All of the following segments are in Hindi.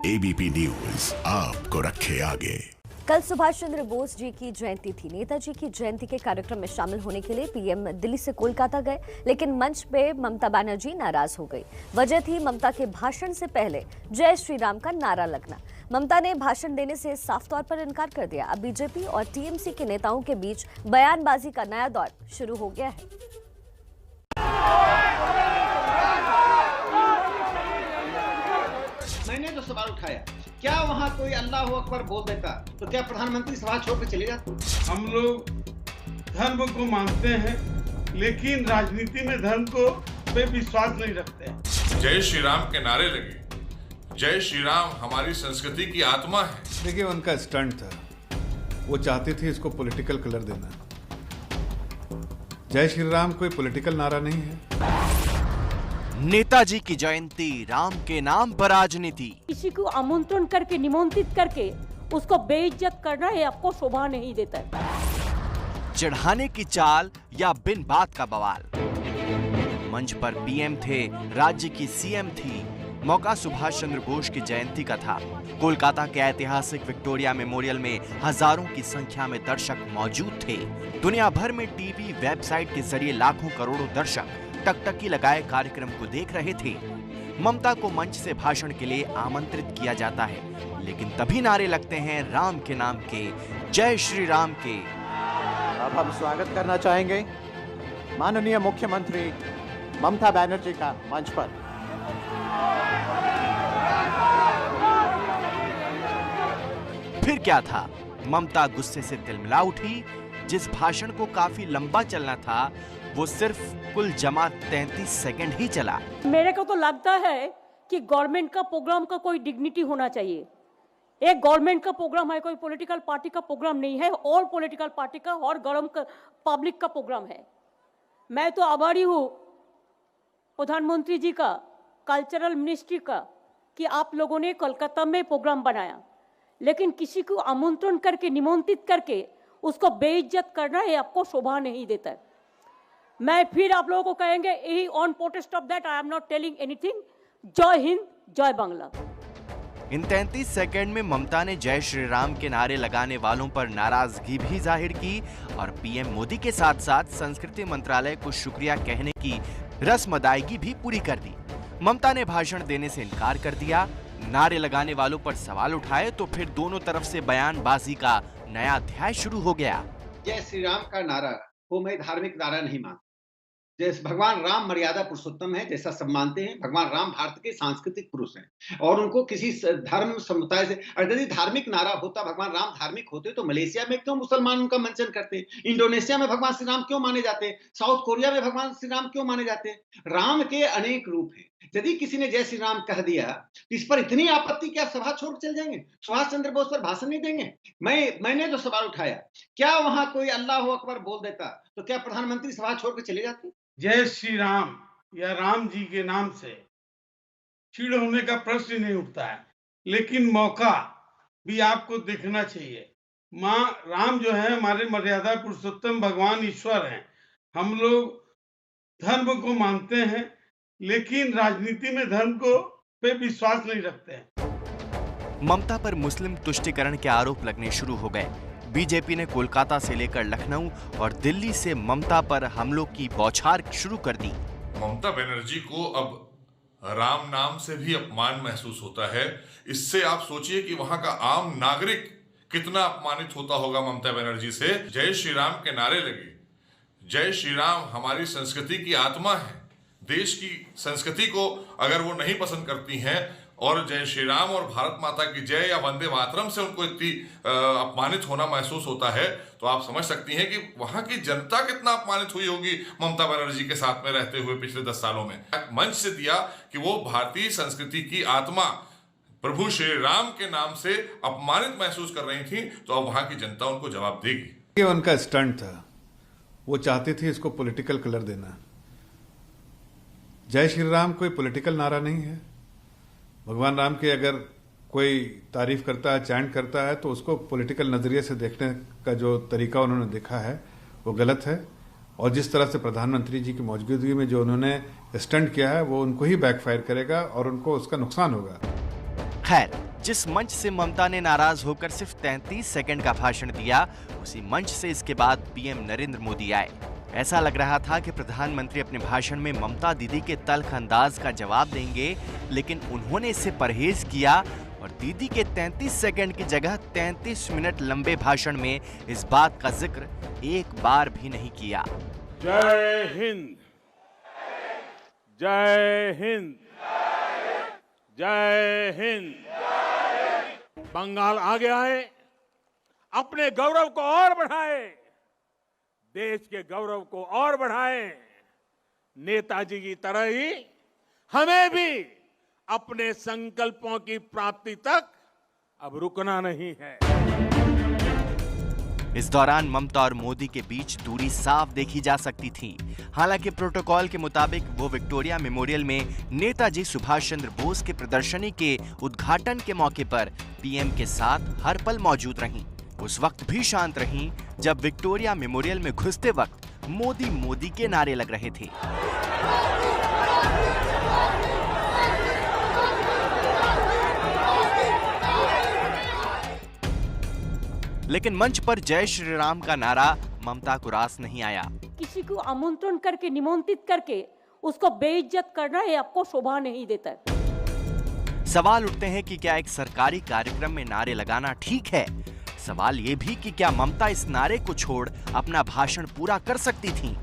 एबीपी न्यूज आपको रखे आगे। कल सुभाष चंद्र बोस जी की जयंती थी। नेताजी की जयंती के कार्यक्रम में शामिल होने के लिए पीएम दिल्ली से कोलकाता गए, लेकिन मंच पे ममता बनर्जी नाराज हो गई। वजह थी ममता के भाषण से पहले जय श्री राम का नारा लगना। ममता ने भाषण देने से साफ तौर पर इनकार कर दिया। अब बीजेपी और टीएमसी के नेताओं के बीच बयानबाजी का नया दौर शुरू हो गया है। मैंने जो सवाल उठाया, क्या वहाँ कोई अल्लाह अकबर बोल देता तो क्या प्रधानमंत्री सभा छोड़कर चले जाते? हम लोग धर्म को मानते हैं, लेकिन राजनीति में धर्म को पे विश्वास नहीं रखते हैं। जय श्री राम के नारे लगे। जय श्री राम हमारी संस्कृति की आत्मा है। देखिए, उनका स्टंट था। वो चाहते थे इसको पॉलिटिकल कलर देना। जय श्री राम कोई पॉलिटिकल नारा नहीं है। नेताजी की जयंती, राम के नाम पर राजनीति। किसी को आमंत्रण करके निमंत्रित करके उसको बेइज्जत करना है, आपको शोभा नहीं देता है। चढ़ाने की चाल या बिन बात का बवाल। मंच पर पीएम थे, राज्य की सीएम थी। मौका सुभाष चंद्र बोस की जयंती का था। कोलकाता के ऐतिहासिक विक्टोरिया मेमोरियल में हजारों की संख्या में दर्शक मौजूद थे। दुनिया भर में टीवी, वेबसाइट के जरिए लाखों करोड़ों दर्शक टकटकी लगाए कार्यक्रम को देख रहे थे। ममता को मंच से भाषण के लिए आमंत्रित किया जाता है, लेकिन तभी नारे लगते हैं राम के नाम के, जय श्री राम के। अब हम स्वागत करना चाहेंगे माननीय मुख्यमंत्री ममता बनर्जी का मंच पर। फिर क्या था, ममता गुस्से से तिलमिला उठी। जिस भाषण को काफी लंबा चलना था, वो सिर्फ कुल जमा 33 सेकंड ही चला। मेरे को तो लगता है कि गवर्नमेंट का प्रोग्राम का कोई डिग्निटी होना चाहिए। एक गवर्नमेंट का प्रोग्राम है, कोई पॉलिटिकल पार्टी का प्रोग्राम नहीं है। ऑल पॉलिटिकल पार्टी का और गरम पब्लिक का प्रोग्राम है। मैं तो आभारी हूँ प्रधानमंत्री जी का, कल्चरल मिनिस्ट्री का, कि आप लोगों ने कोलकाता में प्रोग्राम बनाया, लेकिन किसी को आमंत्रण करके निमंत्रित करके उसको बेइज्जत करना है, आपको शोभा नहीं देता है। मैं फिर आप लोगों को कहेंगे, यही on protest of that I am not telling anything. जय हिंद, जय बांग्ला। इन 33 सेकंड में ममता ने जय श्री राम के नारे लगाने वालों पर नाराजगी भी जाहिर की और पीएम मोदी के साथ साथ संस्कृति मंत्रालय को शुक्रिया कहने की रस्म अदायगी भी पूरी कर दी। ममता ने भाषण देने से इनकार कर दिया। नारे लगाने वालों पर सवाल उठाए तो फिर दोनों तरफ से बयानबाजी का नया अध्याय शुरू हो गया। जय श्री राम का नारा को मैं धार्मिक नारा नहीं मानता। जैसे भगवान राम मर्यादा पुरुषोत्तम है, जैसा सब मानते हैं। भगवान राम भारत के सांस्कृतिक पुरुष हैं और उनको किसी धर्म समुदाय से, अगर यदि धार्मिक नारा होता, भगवान राम धार्मिक होते तो मलेशिया में क्यों मुसलमान उनका मेंशन करते? इंडोनेशिया में भगवान श्री राम क्यों माने जाते? साउथ कोरिया में भगवान श्री राम क्यों माने जाते? राम के अनेक रूप हैं। यदि किसी ने जय श्री राम कह दिया तो इस पर इतनी आपत्ति कि आप सभा छोड़ चल जाएंगे? सुभाष चंद्र बोस पर भाषण नहीं देंगे? मैंने जो सवाल उठाया, क्या वहां कोई अल्लाह अकबर बोल देता तो क्या प्रधानमंत्री सभा छोड़कर चले जाते? जय श्री राम या राम जी के नाम से चिढ़ होने का प्रश्न नहीं उठता है, लेकिन मौका भी आपको देखना चाहिए। माँ राम जो है हमारे मर्यादा पुरुषोत्तम भगवान ईश्वर हैं। हम लोग धर्म को मानते हैं, लेकिन राजनीति में धर्म को पे विश्वास नहीं रखते हैं। ममता पर मुस्लिम तुष्टीकरण के आरोप लगने शुरू हो गए। बीजेपी ने कोलकाता से लेकर लखनऊ और दिल्ली से ममता पर हमलों की बौछार शुरू कर दी। ममता बनर्जी को अब राम नाम से भी अपमान महसूस होता है। इससे आप सोचिए कि वहां का आम नागरिक कितना अपमानित होता होगा ममता बनर्जी से। जय श्री राम के नारे लगे। जय श्री राम हमारी संस्कृति की आत्मा है। देश की संस्कृति को अगर वो नहीं पसंद करती हैं और जय श्री राम और भारत माता की जय या वंदे मातरम से उनको इतनी अपमानित होना महसूस होता है, तो आप समझ सकती हैं कि वहां की जनता कितना अपमानित हुई होगी ममता बनर्जी के साथ में रहते हुए पिछले 10 सालों में। मंच से दिया कि वो भारतीय संस्कृति की आत्मा प्रभु श्री राम के नाम से अपमानित महसूस कर रही थी, तो अब वहां की जनता उनको जवाब देगी। ये उनका स्टंट था। वो चाहते थे इसको पॉलिटिकल कलर देना। जय श्री राम कोई पॉलिटिकल नारा नहीं है। भगवान राम की अगर कोई तारीफ करता है, चैंट करता है, तो उसको पॉलिटिकल नजरिए से देखने का जो तरीका उन्होंने देखा है वो गलत है। और जिस तरह से प्रधानमंत्री जी की मौजूदगी में जो उन्होंने स्टंट किया है, वो उनको ही बैकफायर करेगा और उनको उसका नुकसान होगा। खैर, जिस मंच से ममता ने नाराज होकर सिर्फ 33 सेकंड का भाषण दिया, उसी मंच से इसके बाद पीएम नरेंद्र मोदी आए। ऐसा लग रहा था कि प्रधानमंत्री अपने भाषण में ममता दीदी के तल्ख अंदाज का जवाब देंगे, लेकिन उन्होंने इससे परहेज किया और दीदी के 33 सेकंड की जगह 33 मिनट लंबे भाषण में इस बात का जिक्र एक बार भी नहीं किया। जय हिंद, जय हिंद, जय हिंद। बंगाल आ गया है, अपने गौरव को और बढ़ाए, देश के गौरव को और बढ़ाए। नेताजी की तरह ही हमें भी अपने संकल्पों की प्राप्ति तक अब रुकना नहीं है। इस दौरान ममता और मोदी के बीच दूरी साफ देखी जा सकती थी। हालांकि प्रोटोकॉल के मुताबिक वो विक्टोरिया मेमोरियल में नेताजी सुभाष चंद्र बोस के प्रदर्शनी के उद्घाटन के मौके पर पीएम के साथ हर पल मौजूद रहीं। उस वक्त भी शांत रहीं जब विक्टोरिया मेमोरियल में घुसते वक्त मोदी मोदी के नारे लग रहे थे। लेकिन मंच पर जय श्री राम का नारा ममता को रास नहीं आया। किसी को आमंत्रण करके, निमंत्रित करके उसको बेइज्जत करना ये आपको शोभा नहीं देता है। सवाल उठते हैं कि क्या एक सरकारी कार्यक्रम में नारे लगाना ठीक है? सवाल ये भी कि क्या ममता इस नारे को छोड़ अपना भाषण पूरा कर सकती थी?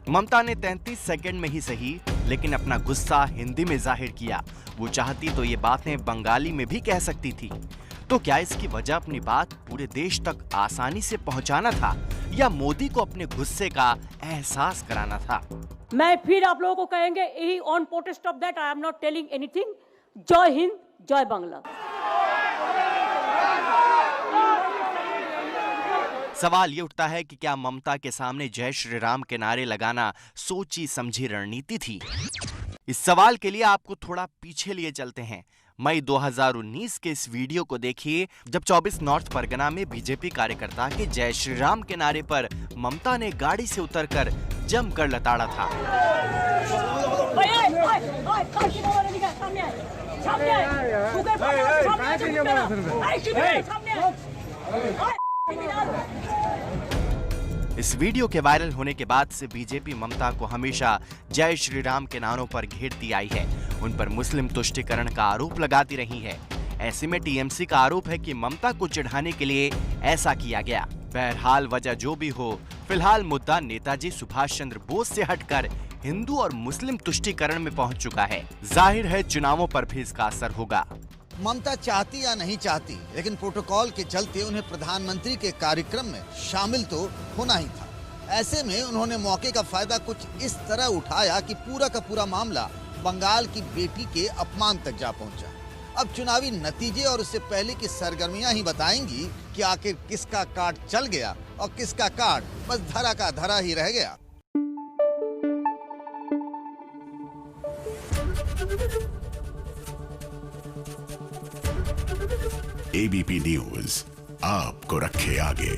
ममता ने 33 सेकंड में ही सही, लेकिन अपना गुस्सा हिंदी में जाहिर किया। वो चाहती तो ये बातें बंगाली में भी कह सकती थी। तो क्या इसकी वजह अपनी बात पूरे देश तक आसानी से पहुंचाना था या मोदी को अपने गुस्से का एहसास कराना था? मैं फिर आप लोगों को कहेंगे, यही on protest of that I am not telling anything. जय हिंद, जय बांग्ला। सवाल ये उठता है कि क्या ममता के सामने जय श्री राम के नारे लगाना सोची समझी रणनीति थी? इस सवाल के लिए आपको थोड़ा पीछे लिए चलते हैं। मई 2019 के इस वीडियो को देखिए, जब 24 नॉर्थ परगना में बीजेपी कार्यकर्ता के जय श्री राम के नारे पर ममता ने गाड़ी से उतरकर जमकर लताड़ा था। इस वीडियो के वायरल होने के बाद से बीजेपी ममता को हमेशा जय श्री राम के नारों पर घेरती आई है। उन पर मुस्लिम तुष्टीकरण का आरोप लगाती रही है। ऐसे में टीएमसी का आरोप है कि ममता को चिढ़ाने के लिए ऐसा किया गया। बहरहाल वजह जो भी हो, फिलहाल मुद्दा नेताजी सुभाष चंद्र बोस से हटकर हिंदू और मुस्लिम तुष्टीकरण में पहुंच चुका है। जाहिर है चुनावों पर भी इसका असर होगा। ममता चाहती या नहीं चाहती, लेकिन प्रोटोकॉल के चलते उन्हें प्रधानमंत्री के कार्यक्रम में शामिल तो होना ही था। ऐसे में उन्होंने मौके का फायदा कुछ इस तरह उठाया कि पूरा का पूरा मामला बंगाल की बेटी के अपमान तक जा पहुंचा। अब चुनावी नतीजे और उससे पहले की सरगर्मियां ही बताएंगी कि आखिर किसका कार्ड चल गया और किसका कार्ड बस धरा का धरा ही रह गया। एबीपी न्यूज आपको रखे आगे।